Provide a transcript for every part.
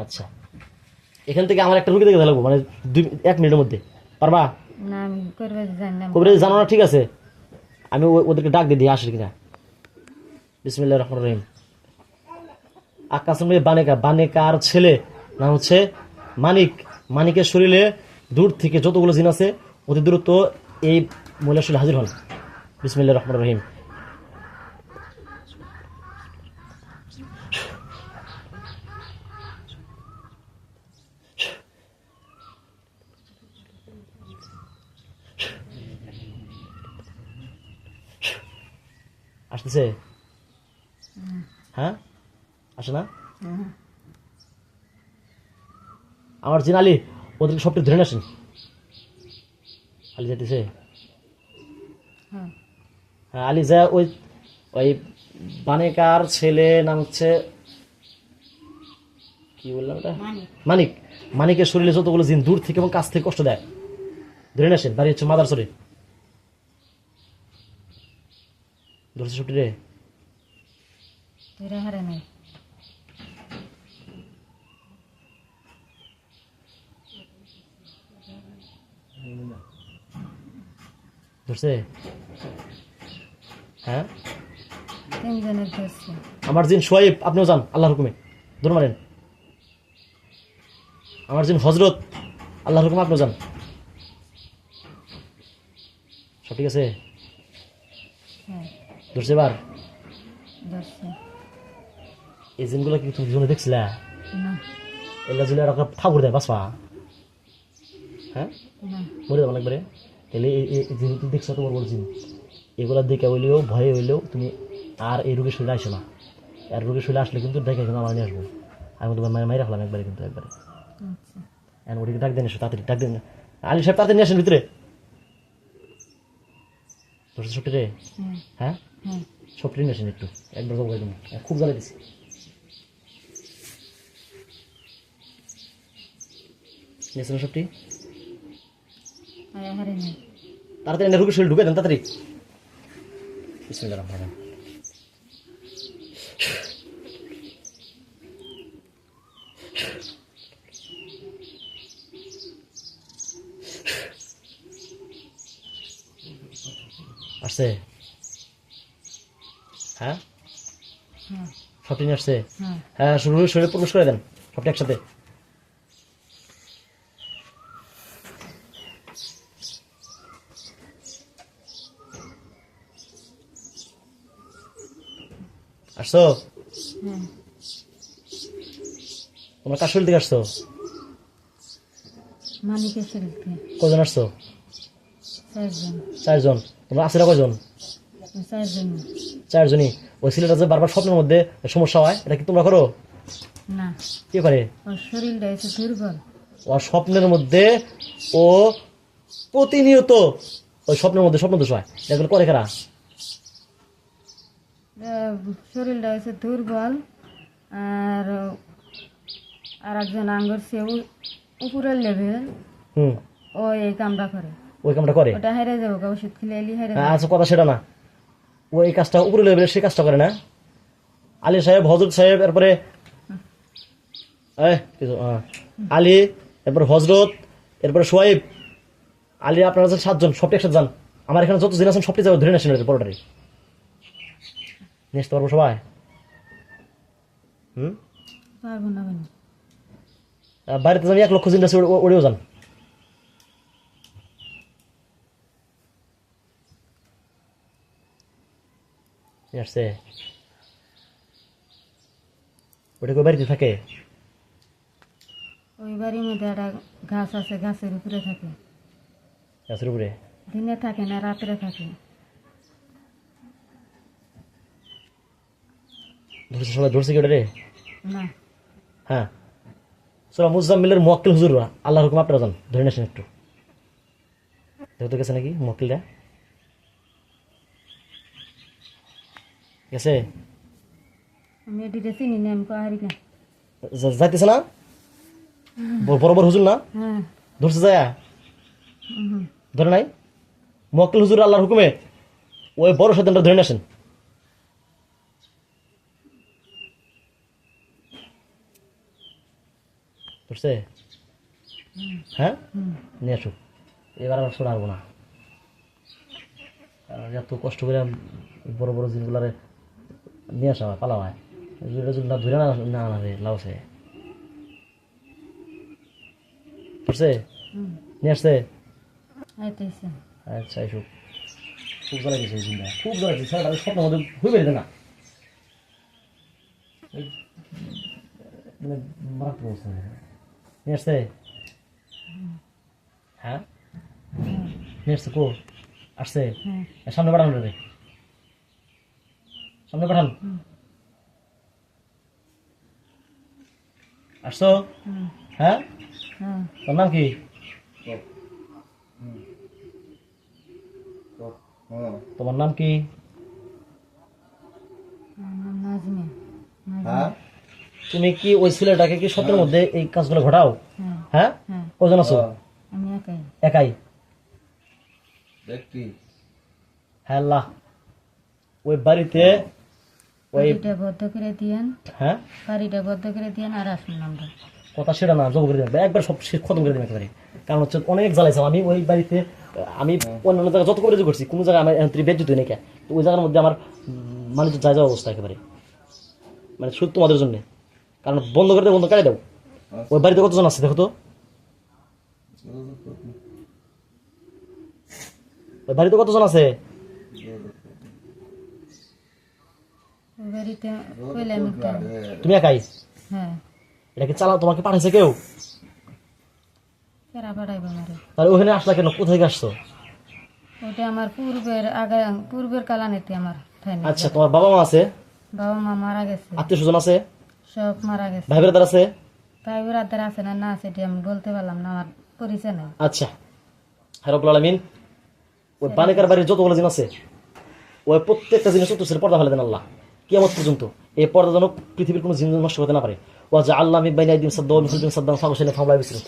আচ্ছা, এখান থেকে আমার একটা রুগী দেখে লাগবো, মানে 1 মিনিটের মধ্যে পারবা? না আমি করবে জানি না। কবিরাজ জানো না? ঠিক আছে, আমি ওদেরকে ডাক দিয়ে দিই আসে কিনা। বিসমিল্লাহির রহমানির রহিম। আকাশ বানেকার ছেলে নাম হচ্ছে মানিক। মানিকের শরীরে দূর থেকে যতগুলো জিন আছে অতি দ্রুত এই মহিলার শরীরে হাজির হন। বিসমিল্লাহির রহমানির রহিম। আসতেছে? হ্যাঁ, আসে না? আমার জিন আলী ওদেরকে সবটি ধরে আসেন। আলী যেতেছে? হ্যাঁ, আলী যা ওই ওই বানেকার ছেলে নাম হচ্ছে কি বললাম এটা, মানিক। মানিকের শরীরে যতগুলো জিন দূর থেকে এবং কাছ থেকে কষ্ট দেয় ধরে আসেন। বাড়ি হচ্ছে মাদারসরে। ধরছে সবটি রে? তোরা হারে নাই। ধরছে? হ্যাঁ, 3 জনের ধরছে। আমার জিন সোয়াইব, আপনিও যান আল্লাহর হুকুমে, ধরে মারেন। আমার জিন হজরত, আল্লাহর হুকুমে আপনিও যান। সব ঠিক আছে? হ্যাঁ ধরছে এবার? ধরছে। এই জিনগুলো কি তুমি জীবনে দেখছিলা? না এগুলা যদি আর ঠাকুর দেয় বাসপা? হ্যাঁ, না মরে যাবো একবারে। তাহলে এই জিন তুমি দেখছো তোমার বড় জিন, এগুলা দেখে হইলেও ভয়ে হইলেও তুমি আর এই রোগের শরীরে আসো না। আর রোগের শরীরে আসলে কিন্তু দেখে কিন্তু আমার নিয়ে আসবো। আমি তোমার মায়ের রাখলাম একবারে, কিন্তু একবারে। আচ্ছা এখন ওটিকে ডাক দেন, এসো তাড়াতাড়ি ডাক দেন। আলী সাহেব তাড়াতাড়ি নিয়ে আসেন ভিতরে। ধরছে সবটি রে? হ্যাঁ হ্যাঁ, হ্যাঁ সবটি নিয়ে আসেন একটু, একবার যাবো একদম, খুব জ্বালাই দিছি। নিয়েছেন সবটি? হারে নাই। তাড়াতাড়ি এনে রোগের শরীরে ঢুকে দেন তাড়াতাড়ি। বিসমিল্লাহির রহমানির রহিম। আসছে? হ্যাঁ, হ্যাঁ সবটি নিয়ে আসছে? হ্যাঁ হ্যাঁ, রোগের শরীরে প্রবেশ করে দেন সবটি একসাথে। আসছো? হ্যাঁ তোমরা কার শরীর থেকে আসছো? মালিকের শরীরকে। কজন আসছো? 4 জন। 4 জন। তোমরা আসিরা কয়জন? 4 জন। 4 জনই। ওই ছেলেটা যে বারবার স্বপ্নের মধ্যে সমস্যা হয়, এটা কি তোমরা করো? না কে পারে? ওর শরীরটা এসে দুর্বল। ও স্বপ্নের মধ্যে ও প্রতিনিয়ত ওই স্বপ্নের মধ্যে স্বপ্ন দোষ হয়, এগুলো করে কারা? শরীরটা এসে দুর্বল। আর আর একজন আঙ্গুর সে উপরের লেভেল, হুম, ও এই কামটা করে। ওই কামটা করে? ওটা হেরে যাবো, ওষুধ খেলে এলি হেরে হ্যাঁ, যাবো। আচ্ছা, কথা সেটা না। ও এই কাজটা উপরে লেভেলের সেই কাজটা করে না? আলী সাহেব, হজরত সাহেব, এরপরে আলী, এরপর হজরত, এরপরে সোয়াইব, আলী, আপনারা আছেন 7 জন, সবটি একসাথে যান। আমার এখানে যত দিন আছেন সবটি যাবে, ধরে নেছেন পরোটারি নিয়ে আসতে পারবো সবাই? হুম, পারবো না মানে। বাড়িতে যান 1 লক্ষ জিন আছে, ওড়েও যান। নিয়ে আসছে? ওটা কেউ বাড়িতে থাকে? ওই বাড়ির মধ্যে একটা গাছ আছে, গাছের উপরে থাকে। গাছের উপরে? দিনে থাকে না, রাত্রে থাকে। ধরছে সবাই? ধরছে কি ওটা রে? না হ্যাঁ, সূরা মুজাম্মিলের মুয়াক্কিল হুজুররা, আল্লাহর হুকুম আপনারা যান, ধরে নেছেন একটু। দেখতে গেছে নাকি মুয়াক্কিলটা? গেছে? আমি এটিতে চিনি না, আমি পাহাড়ি না। যাইতেছে না? বরাবর হুজুর না? হ্যাঁ ধরছে যায়? ধরে নাই? মুয়াক্কিল হুজুর আল্লাহর হুকুমে ওই বড় শয়তানটা ধরে নেছেন। বুঝছে? হ্যাঁ, নিয়ে আসুক। এবার আর ছোট আসবো না, কারণ এত কষ্ট করে বড় বড় জিনিসগুলারে নিয়ে আসা হয়, পালা হয়, যদি না ধরে না আনা রে লাউছে। বুঝছে? নিয়ে আসছে। আইতেছে। আচ্ছা এসব খুব জ্বালা গেছে এই জিনিসটা, খুব জ্বালা গেছে। স্যার স্বপ্নের মধ্যে হয়ে বেরোতে না, মানে মারাত্মক অবস্থা। নিয়ে আসছে? হ্যাঁ, নিয়ে আসছে। কো আসছে? সামনে পাঠান রে, সামনে পাঠান। আসছো? হ্যাঁ, তোর নাম কি? তোমার নাম কি? নাজমে। তুমি কি ওই ছেলেটাকে কি স্বপ্নের মধ্যে এই কাজগুলো ঘটাও? হ্যাঁ, কজন আছো? আমি একাই। একাই? হ্যাঁ আল্লাহ, ওই বাড়িতে ওই বাড়িটা বদ্ধ করে দিয়েন, হ্যাঁ বাড়িটা বদ্ধ করে দিয়েন আর আসুন আমরা। কথা সেটা না, জব করে দেবে একবার, সব খতম করে দেবে একেবারে। কারণ হচ্ছে অনেক জ্বালাইছিলাম আমি ওই বাড়িতে। আমি অন্যান্য জায়গায় যত করে করছি, কোনো জায়গায় আমার বেজ্জুত নেই। তো ওই জায়গার মধ্যে আমার মানে যায় যাওয়া অবস্থা একেবারে, মানে শুধু তোমাদের জন্য। কারণ বন্ধ করে দেবো, বন্ধ করে দাও। ওই বাড়িতে কতজন আছে দেখো তো, ওই বাড়িতে কতজন আছে? ওই বাড়িতে কইলাম একটা। তুমি একাই? হ্যাঁ। এটা কি চালা তোমাকে পাঠাইছে কেউ? কেরা পাঠাইব আমারে? তাহলে ওখানে আসলা কেন, কোথায় আসছো? ওটা আমার পূর্বের কালানেতে আমার ঠাইনি। আচ্ছা, তোমার বাবা মা আছে? বাবা মা মারা গেছে, আত্মীয় স্বজন আছে? সব মারা গেছে। ভাই বোনেরা আছে? ভাই বোনাদের আছে না, না সেটা আমি বলতে পারলাম না, আমার পরিচয় নাই। আচ্ছা, হ্যাঁ রব্বুল আলামিন ওই বানিকার বাড়ির যতগুলো জিনিস আছে, ওই প্রত্যেকটা জিনিস চতুর্থের পর্দা ফেলে দেন আল্লাহ কিয়ামত পর্যন্ত। এই পর্দা যেন পৃথিবীর কোনো জিনিস নষ্ট করতে না পারে। ওয়া জা আল্লাহ মিন বাইনা আইদিহিম সাদ্দা ওয়া মিন খালফিহিম সাদ্দান ফাগশাইনা ফাহুম লা ইউবসিরুন।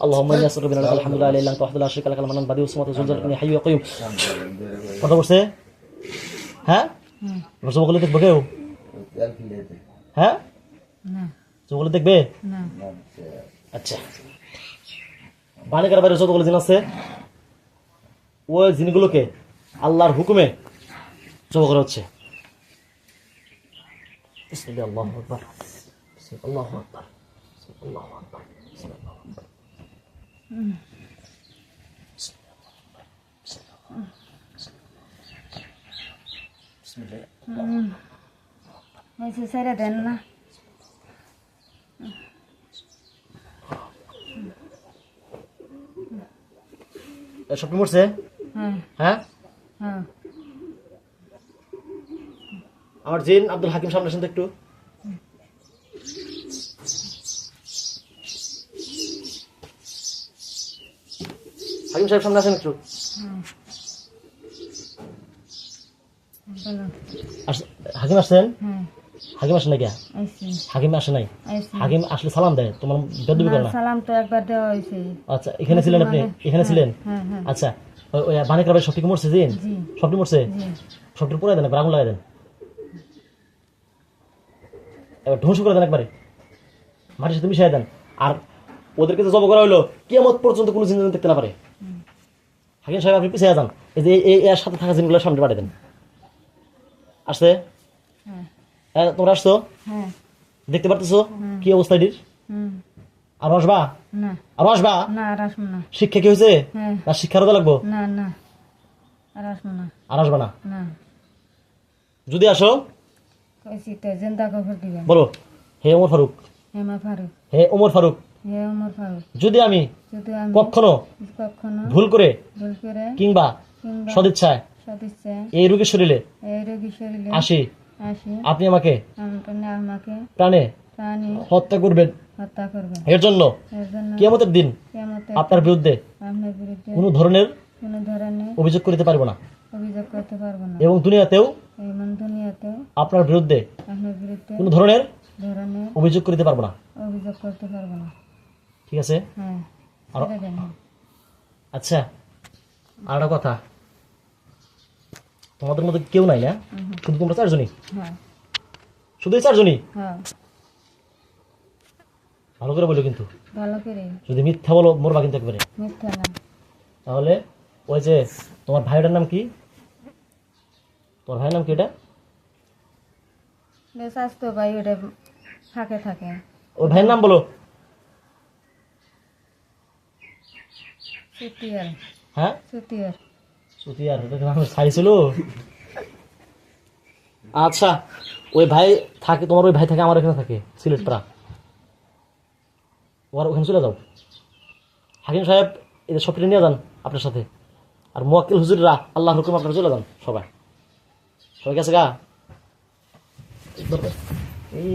اللهم اني اسالك بان لك الحمد لله الا انت وحده لا شريك لك المنان بديع السماوات والارض اني حي وقيوم। কথা বলছে? হ্যাঁ, রসব বলে দেখবো কেউ? হ্যাঁ, না চোখগুলো দেখবে? না। আচ্ছা, বানিকার বাইরে যতগুলো জিনিস আছে, ওই জিনিসগুলোকে আল্লাহর হুকুমে জব করা হচ্ছে। আল্লাহু আকবার, আল্লাহু আকবার, আল্লাহু আকবার, আল্লাহু আকবার। এসে ছেড়ে দেন না। সব মরছে? হ্যাঁ হ্যাঁ, হ্যাঁ। আমার জিন আব্দুল হাকিম সামনে আসেন তো একটু। হাকিম সাহেব সামনে আসেন একটু। বলো। হাকিম আসছেন? হ্যাঁ হাকিম আসেন না? আইসি হাকিম আসে নাই? আইসি। হাকিম আসলে সালাম দেয়, তোমার বেদবি করে না? সালাম তো একবার দেওয়া হয়েছে। আচ্ছা, এখানে ছিলেন আপনি? এখানে ছিলেন? হ্যাঁ হ্যাঁ। আচ্ছা, ওই বানিকার বাড়ি সবটি মরছে জিন? জি সবটি মরছে? জি। সবটি পুরাই দেন, একবার আগুন লাগাই দেন, এবার ধ্বংস করে দেন একবারে, মাটির সাথে মিশিয়ে দেন। আর ওদেরকে যে জব করা হলো, কিয়ামত পর্যন্ত কোনো জিনিস দেখতে না পারে। হাকিম সাহেব আপনি পিছিয়ে যান, এই যে এর সাথে থাকা জিনিসগুলো সামনে পাঠিয়ে দেন। আসছে? হ্যাঁ হ্যাঁ, তোমরা আসছো? হ্যাঁ। দেখতে পারতেছো কি অবস্থা এটির? হুম। আরো আসবা? না আরো আসবা? না আর আসবো না। শিক্ষা কি হয়েছে? হ্যাঁ। আর শিক্ষার হতে লাগবো? না না আর আসবো না। আর আসবা না? না। যদি আসো কইছি তো জিন্দা খবর দিবেন। বলো, হে ওমর ফারুক, হেমা ফারুক, হে ওমর ফারুক, হে ওমর ফারুক, যদি আমি যদি আমি কখনো কখনো ভুল করে ভুল করে কিংবা কিংবা সদিচ্ছায় সদিচ্ছায় এই রোগীর শরীরে এই রোগী শরীরে আসি, আসি, আপনি আমাকে আপনি আমাকে প্রাণে প্রাণী হত্যা করবেন। হত্যা করবেন। এর জন্য এর জন্য কিয়ামতের দিন কিয়ামতে আপনার বিরুদ্ধে আপনার বিরুদ্ধে কোনো ধরনের কোনো ধরনের অভিযোগ করিতে পারবো না, অভিযোগ করতে পারবো না। এবং দুনিয়াতেও এমন দুনিয়াতেও আপনার বিরুদ্ধে আপনার বিরুদ্ধে কোনো ধরনের ধরনের অভিযোগ করিতে পারবো না। অভিযোগ করতে পারবো না। ঠিক আছে? হ্যাঁ আরো- ছেড়ে দেন। আচ্ছা, আর একটা কথা, তোমাদের মধ্যে কেউ নাই না? শুধু তোমরা চারজনই? হ্যাঁ শুধু এই চারজনই? হ্যাঁ ভালো করে বলো কিন্তু, ভালো করে। যদি মিথ্যা বলো মরবা কিন্তু একবারে। মিথ্যা না। তাহলে ওই যে তোমার ভাইটার নাম কি? তোমার ভাইয়ের নাম কি এটা? স্বাস্থ্য ভাই ওটা ফাঁকে থাকে। ওই ভাইয়ের নাম বলো। সুতিয়ার। হ্যাঁ সুতিয়ার। সুতিয়ার, এটা নাম ছাইছিল। আচ্ছা, ওই ভাই থাকে, তোমার ওই ভাই থাকে আমার এখানে থাকে সিলেট পাড়া। ওর ওখানে চলে যাও। হাকিম সাহেব এদের সব নিয়ে যান আপনার সাথে। আর মোয়াক্কিল হুজুররা আল্লাহর হুকুম আপনারা চলে যান সবাই। সবাই গেছে গা? এই